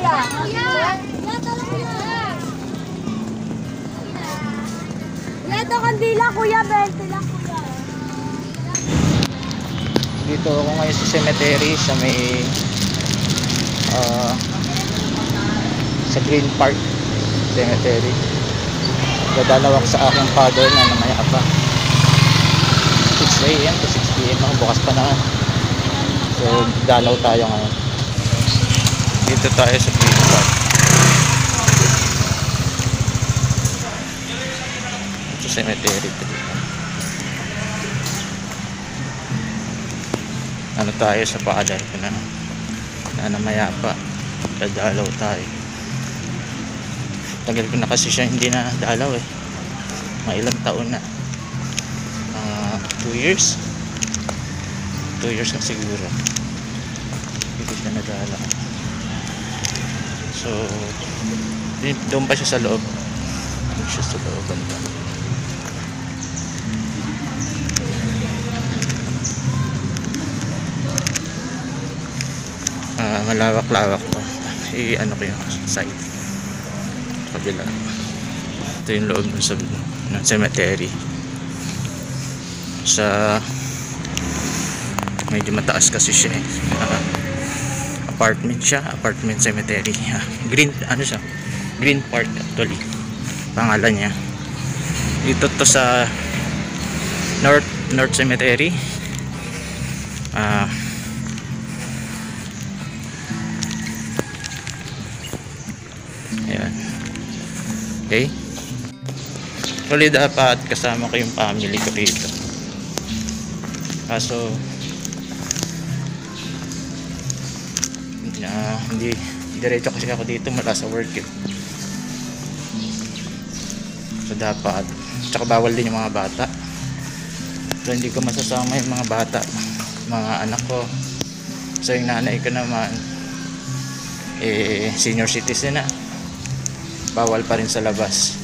kuya. Ito kandila kuya, 20 lang kuya. Dito ako ngayon sa cemetery sa may sa Green Park Cemetery. Dadalaw ako sa aking father na namaya pa. 6 AM to 6 PM ako, bukas pa naman. So dalaw tayo ngayon. Dito tayo sa Green Park. Ito cemetery. Ano tayo sa father ko na namaya pa. Dadalaw tayo. Tagal ko na kasi siya hindi na dalaw eh. Mga ilang taon na. 2 years. 2 years na siguro. Hindi siya nadalaw. So, doon pa siya sa loob. Doon siya sa loob. Malawak-lawak po. Ano ko yung side. Kabila. Ito yung loob ng cemetery. Sa medyo mataas kasi siya eh. Apartment siya, apartment cemetery. Green, ano siya? Green Park actually. Pangalan niya. Dito to sa North Cemetery. Ayan. Okay. Actually dapat kasama ko yung family ko dito. Kaso hindi diretso kasi ako dito mula sa work eh. So dapat, tsaka bawal din yung mga bata. So hindi ko masasama yung mga bata, mga anak ko. So yung nanay ko naman senior citizen na, bawal pa rin sa labas.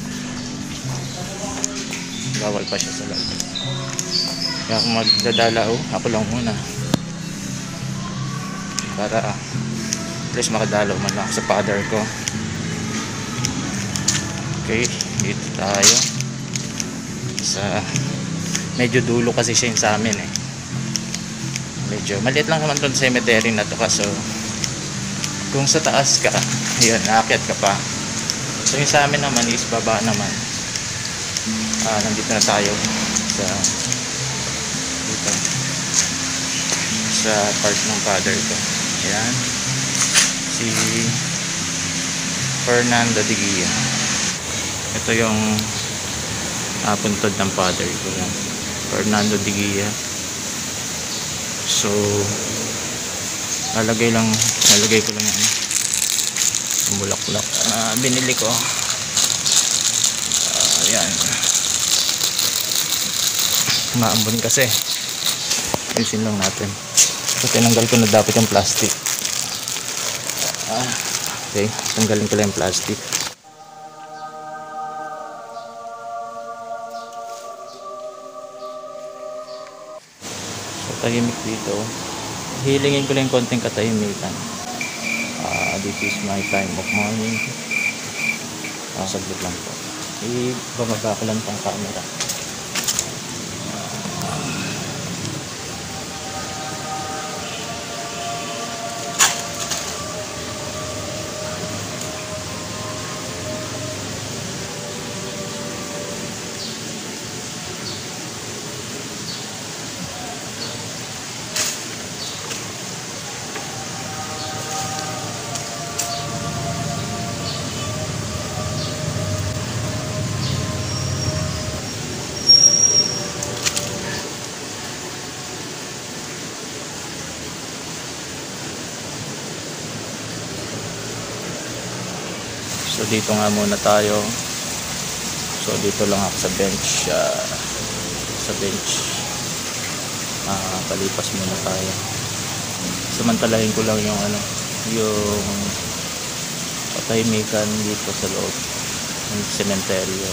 Bawal pa siya sa labas. Kaya kung magdadalaw, ako lang muna para at least makadalaw man lang sa father ko. Okay, dito tayo sa medyo dulo kasi siya sa amin eh. Medyo maliit lang naman itong cemetery na to, kaso kung sa taas ka, yun, naakyat ka pa. So yung sa amin naman is baba naman. Nandito na tayo sa dito sa part ng father ko. Ayan, si Fernando de Guia. Ito yung puntod ng father ko, Fernando de Guia. So nalagay ko lang yan, yung bulaklak na binili ko. Ayan, maambon kasi, ayusin lang natin. So tinanggal ko na dapat yung plastic. Okay, tanggalin ko lang yung plastic. So tahimik dito. Hilingin ko lang yung konting katahimikan. This is my time of morning. Saglit lang po. Ibababa ko lang tong camera. So dito nga muna tayo. So dito lang ako sa bench, palipas muna tayo. Samantalahin ko lang yung yung patahimikan dito sa loob ng sementeryo.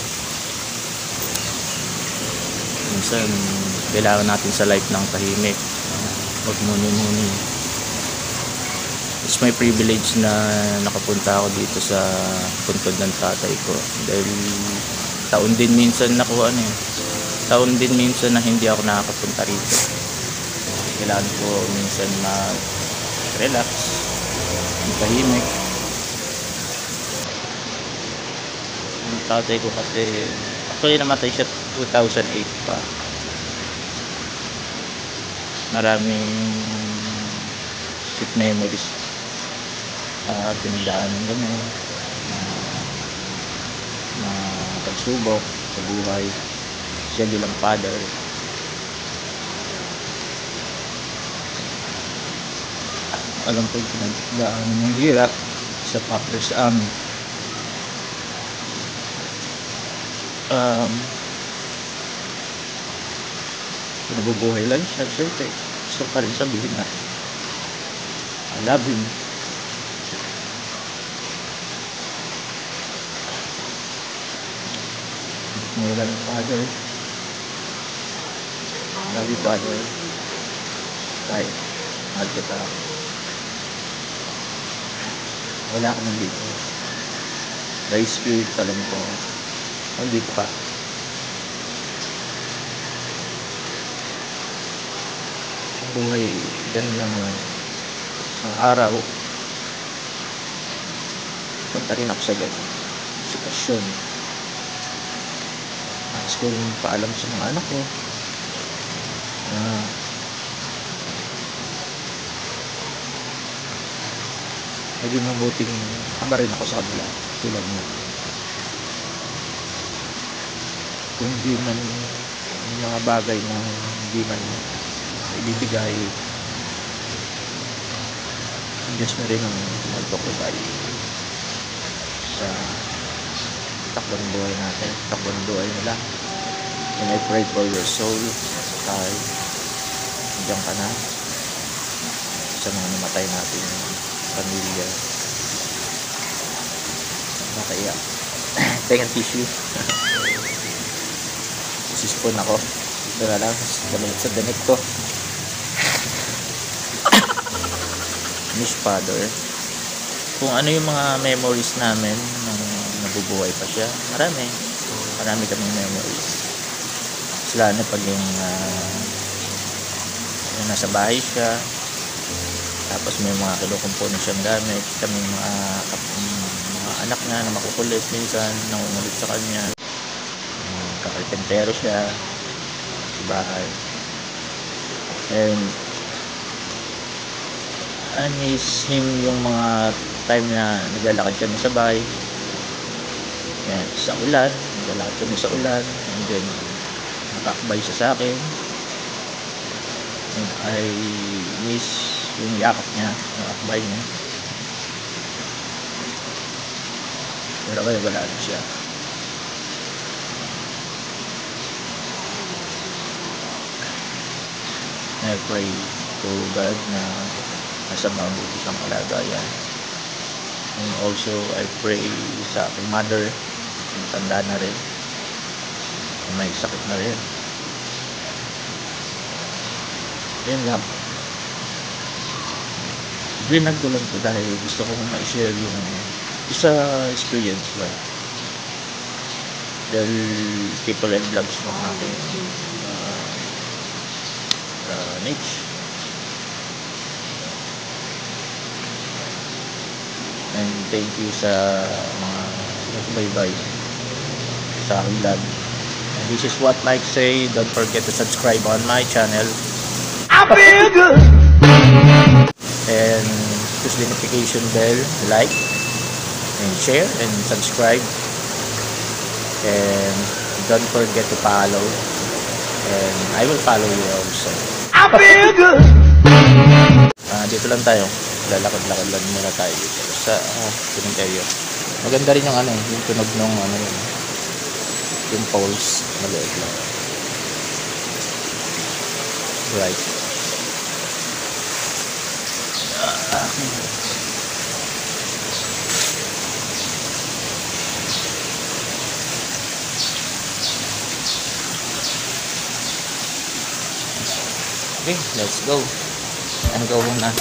Minsan kailangan natin sa life ng tahimik, huwag muni-muni. It's my privilege na nakapunta ako dito sa puntod ng tatay ko. Dahil taon din minsan taon din minsan na hindi ako nakakapunta rito. Kailangan ko minsan mag-relax, magpahimik. Yung tatay ko kasi, actually namatay siya 2008 pa. Maraming sweet memories. Pinagdaanan kami na pagsubok sa buhay. Siya bilang father. Alam ko yung pinagdaanan ng hirap sa father sa amin. Nabubuhay lang siya. Siyempre, gusto pa rin sabihin na I love him. Wala ng father. Love you, father. Ay, mahal kita. Wala ka nandito. By spirit, alam ko. Nandito ka. Buhay, ganun lang yun. Isang araw, punta rin ako sa ganun sitwasyon. Nais ko rin paalam sa mga anak ko na naging mabuting ama rin ako sa kabila tulad mo. Kung hindi man yung mga bagay na hindi man ibibigay, ang Diyos na rin ang magpaprovide sa takbong buhay natin, takbong buhay nila. And I pray for your soul, Tay. Nandiyan ka na sa mga namatay natin pamilya. Nakaiyak. Tengan tissue. Sisipon ako. Ito na lang, sa damit ko. Miss Father. Kung ano yung mga memories namin nung nabubuhay pa siya, marami kaming memories. Sila na pag yung nasa bahay siya, tapos may mga kinukumpon siyang gamit, kami mga anak niya na makukulit minsan, nangungulit sa kanya. Kakarpentero siya sa bahay. And I miss him yung mga time na naglalakad kami sa bahay. Yan, sa ulan, naglalakad kami sa ulan, and then nakakabay siya sa akin. And I miss yung yakap niya, nakakabay niya. Pero kaya wala na siya. I pray to God na nasa mabuti siyang kalagayan. And also I pray sa aking mother, tanda na rin, may sakit na rin. Yun lang. Binagdulan ko dahil gusto ko ma-share yung isa experience ba. Dahil people and vlogs ng aking niche. And thank you sa mga nagsubaybay sa aking vlog. And this is what Mike say. Don't forget to subscribe on my channel. I feel good. And push the notification bell, like and share and subscribe. And don't forget to follow. And I will follow you also. I feel good. Dito lang tayo. Lalakad-lakad lang muna tayo dito sa cemetery. Maganda rin yung yung tunog ng yung poles, maliit lang. Right. Okay, let's go. Go na.